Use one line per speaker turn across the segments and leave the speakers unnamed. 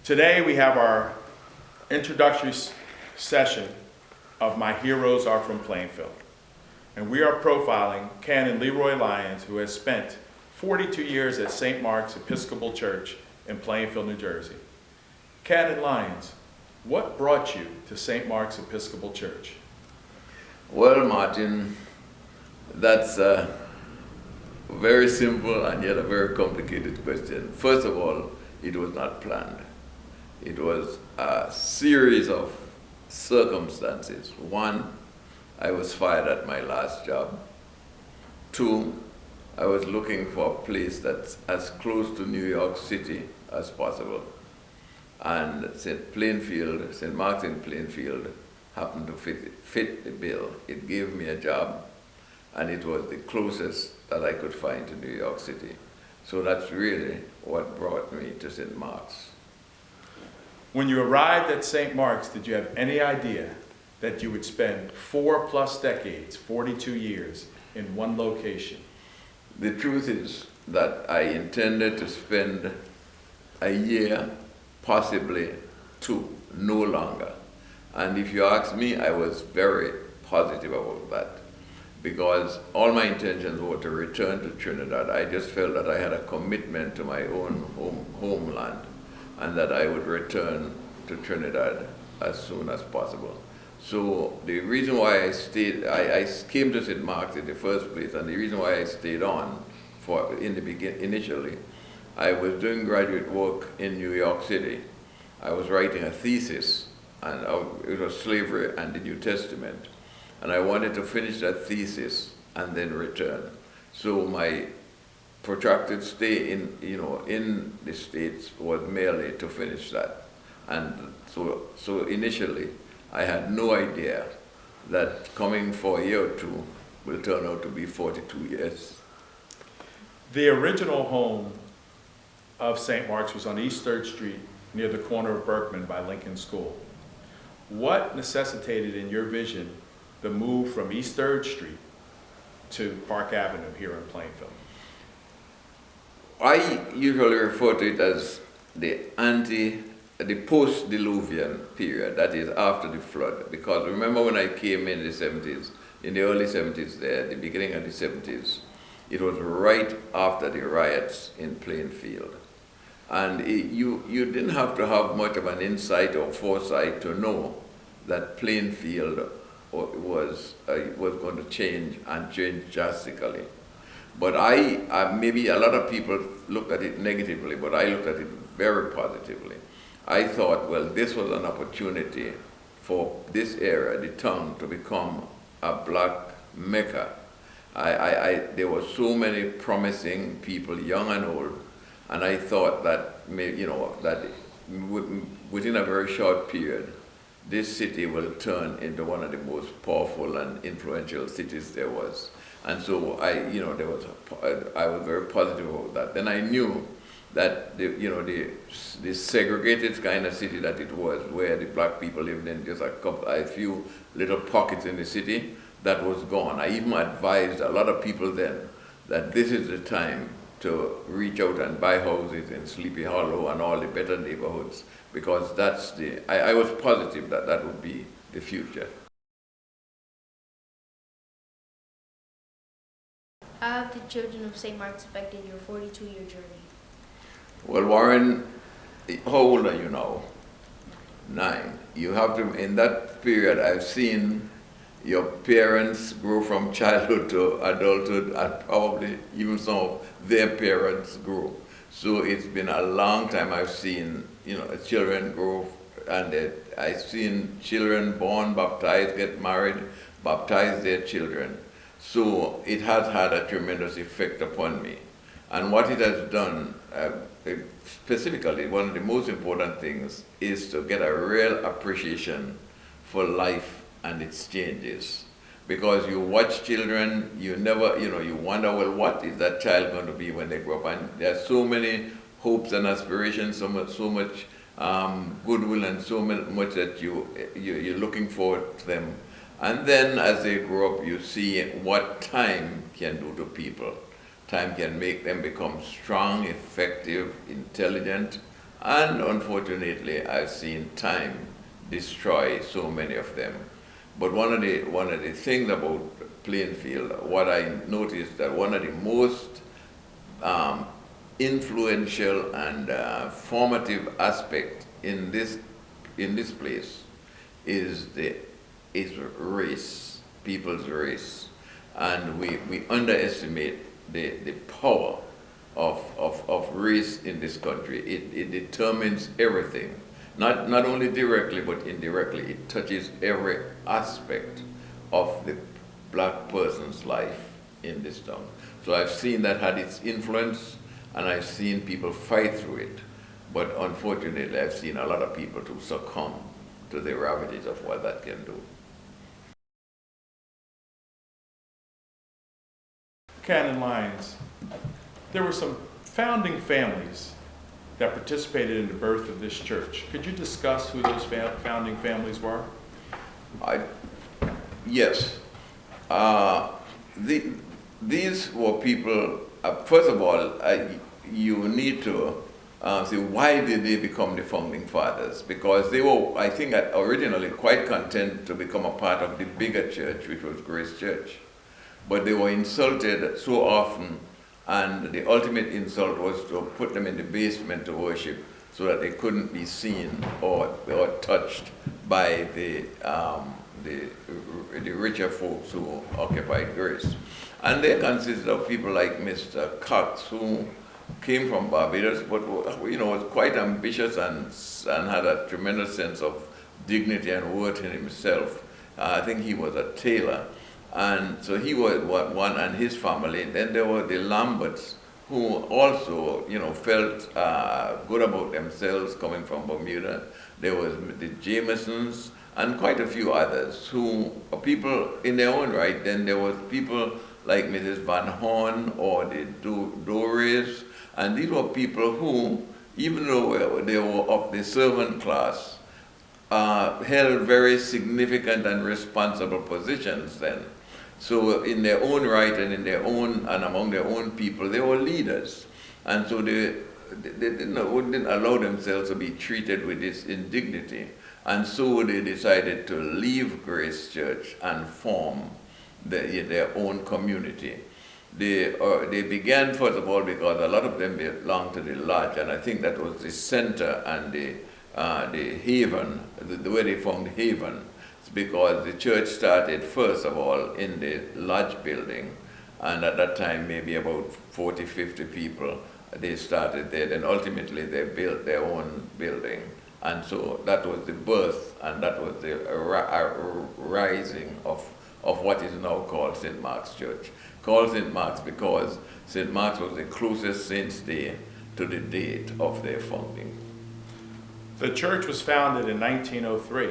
Today we have our introductory session of My Heroes Are from Plainfield. And we are profiling Canon Leroy Lyons, who has spent 42 years at St. Mark's Episcopal Church in Plainfield, New Jersey. Canon Lyons, what brought you to St. Mark's Episcopal Church?
Well, Martin, that's a very simple and yet a very complicated question. First of all, it was not planned. It was a series of circumstances. One, I was fired at my last job. Two, I was looking for a place that's as close to New York City as possible. And St. Mark's in Plainfield happened to fit the bill. It gave me a job, and it was the closest that I could find to New York City. So that's really what brought me to St. Mark's.
When you arrived at St. Mark's, did you have any idea that you would spend 4+ decades, 42 years, in one location?
The truth is that I intended to spend a year, possibly two, no longer. And if you ask me, I was very positive about that, because all my intentions were to return to Trinidad. I just felt that I had a commitment to my own homeland, and that I would return to Trinidad as soon as possible. So the reason why I stayed, I came to St. Mark's in the first place, and the reason why I stayed on initially, I was doing graduate work in New York City. I was writing a thesis, and it was slavery and the New Testament. And I wanted to finish that thesis and then return. So my protracted stay in the States was merely to finish that. And so initially, I had no idea that coming for a year or two will turn out to be 42 years.
The original home of St. Mark's was on East 3rd Street, near the corner of Berkman by Lincoln School. What necessitated in your vision the move from East 3rd Street to Park Avenue here in Plainfield?
I usually refer to it as the post-diluvian period, that is after the flood. Because remember when I came in the 70s, in the early 70s there, the beginning of the 70s, it was right after the riots in Plainfield. And you didn't have to have much of an insight or foresight to know that Plainfield was going to change, and change drastically. But maybe a lot of people looked at it negatively, but I looked at it very positively. I thought, well, this was an opportunity for this area, the town, to become a black mecca. There were so many promising people, young and old, and I thought that that within a very short period, this city will turn into one of the most powerful and influential cities there was. And so I was very positive about that. Then I knew that the segregated kind of city that it was, where the black people lived in just a few little pockets in the city, that was gone. I even advised a lot of people then that this is the time to reach out and buy houses in Sleepy Hollow and all the better neighborhoods, because I was positive that that would be the future.
How have the children of St. Mark's affected your 42-year journey?
Well, Warren, how old are you now? 9. You have to, in that period, I've seen your parents grow from childhood to adulthood, and probably even some of their parents grow. So it's been a long time I've seen, children grow, and I've seen children born, baptized, get married, baptize their children. So it has had a tremendous effect upon me. And what it has done, specifically, one of the most important things is to get a real appreciation for life and its changes. Because you watch children, you never, you wonder, well, what is that child going to be when they grow up? And there are so many hopes and aspirations, so much goodwill, and so much that you're looking forward to them. And then as they grow up, you see what time can do to people. Time can make them become strong, effective, intelligent, And unfortunately, I've seen time destroy so many of them. But one of the things about Plainfield, what I noticed that one of the most influential and formative aspect in this place is race, people's race, and we underestimate the power of race in this country. It determines everything, not only directly but indirectly. It touches every aspect of the black person's life in this town. So I've seen that had its influence, and I've seen people fight through it. But unfortunately, I've seen a lot of people to succumb to the ravages of what that can do.
Canon Lyons, there were some founding families that participated in the birth of this church. Could you discuss who those founding families were?
Yes. These were people, first of all, you need to say, why did they become the founding fathers? Because they were, I think, originally quite content to become a part of the bigger church, which was Grace Church. But they were insulted so often, and the ultimate insult was to put them in the basement to worship so that they couldn't be seen or touched by the richer folks who occupied Grace. And they consisted of people like Mr. Cox, who came from Barbados, but was quite ambitious and had a tremendous sense of dignity and worth in himself. I think he was a tailor. And so he was one, and his family. Then there were the Lamberts, who also, felt good about themselves coming from Bermuda. There was the Jamesons and quite a few others who are people in their own right. Then there was people like Mrs. Van Horn or the Dores, and these were people who, even though they were of the servant class, held very significant and responsible positions then. So in their own right and in their own and among their own people, they were leaders. And so they didn't allow themselves to be treated with this indignity. And so they decided to leave Grace Church and form their own community. They began, first of all, because a lot of them belonged to the lodge, and I think that was the center and the haven, the way they formed haven. It's because the church started, first of all, in the lodge building, and at that time, maybe about 40, 50 people, they started there. Then ultimately, they built their own building. And so that was the birth, and that was the rising of what is now called St. Mark's Church. Called St. Mark's because St. Mark's was the closest saint's day to the date of their founding.
The church was founded in 1903,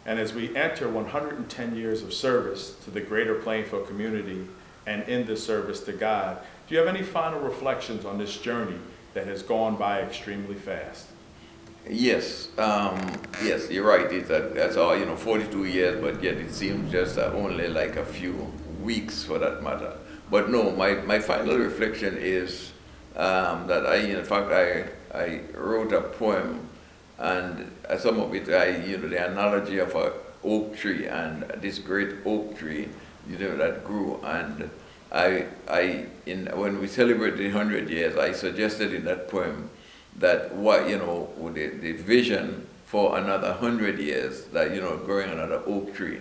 and as we enter 110 years of service to the greater Plainfield community and in the service to God, do you have any final reflections on this journey that has gone by extremely fast?
Yes, yes, you're right. That's all, 42 years, but yet it seems just only like a few weeks for that matter. But no, my final reflection is that I wrote a poem, and some of it, the analogy of an oak tree and this great oak tree, that grew. And when we celebrate the 100 years, I suggested in that poem that the vision for another 100 years, that growing another oak tree.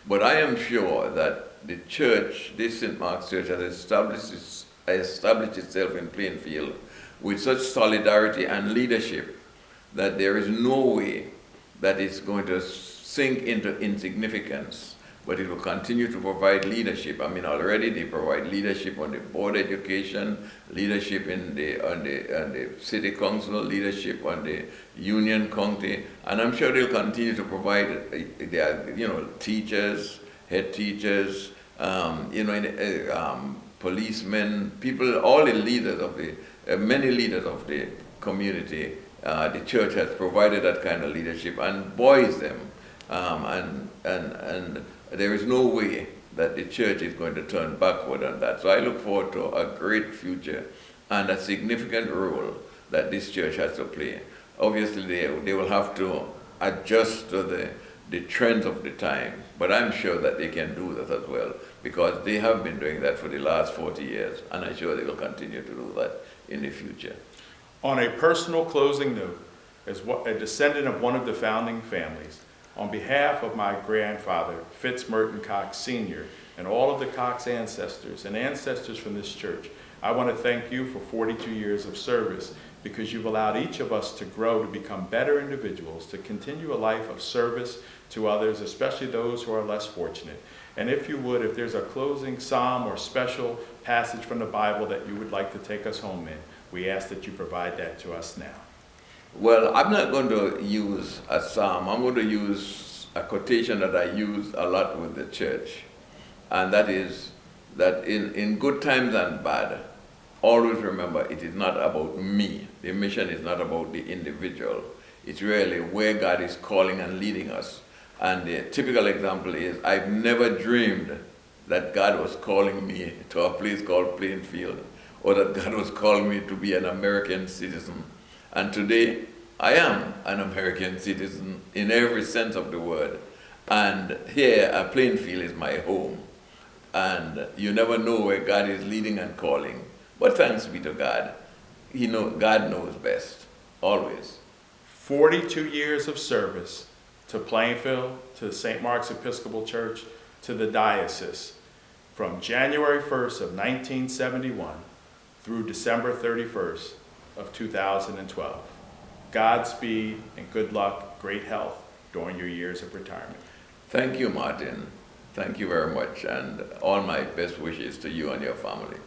But I am sure that the church, this St. Mark's Church, has established itself in Plainfield with such solidarity and leadership that there is no way that it's going to sink into insignificance, but it will continue to provide leadership. I mean, already they provide leadership on the board education, leadership on the city council, leadership on the union county, and I'm sure they'll continue to provide teachers, head teachers, policemen, people, all the leaders of many leaders of the community. The church has provided that kind of leadership and buoys them, and there is no way that the church is going to turn backward on that. So I look forward to a great future and a significant role that this church has to play. Obviously, they will have to adjust to the trends of the time, but I'm sure that they can do that as well, because they have been doing that for the last 40 years, and I'm sure they will continue to do that in the future.
On a personal closing note, as a descendant of one of the founding families, on behalf of my grandfather, Fitz Merton Cox Sr., and all of the Cox ancestors and ancestors from this church, I want to thank you for 42 years of service, because you've allowed each of us to grow to become better individuals, to continue a life of service to others, especially those who are less fortunate. And if you would, if there's a closing psalm or special passage from the Bible that you would like to take us home in, we ask that you provide that to us now.
Well, I'm not going to use a psalm. I'm going to use a quotation that I use a lot with the church. And that is that in good times and bad, always remember it is not about me. The mission is not about the individual. It's really where God is calling and leading us. And the typical example is, I've never dreamed that God was calling me to a place called Plainfield, or that God was calling me to be an American citizen. And today, I am an American citizen in every sense of the word. And here, Plainfield is my home. And you never know where God is leading and calling. But thanks be to God. God knows best, always.
42 years of service to Plainfield, to St. Mark's Episcopal Church, to the diocese, from January 1st of 1971 through December 31st of 2012. Godspeed and good luck, great health during your years of retirement.
Thank you, Martin. Thank you very much, and all my best wishes to you and your family.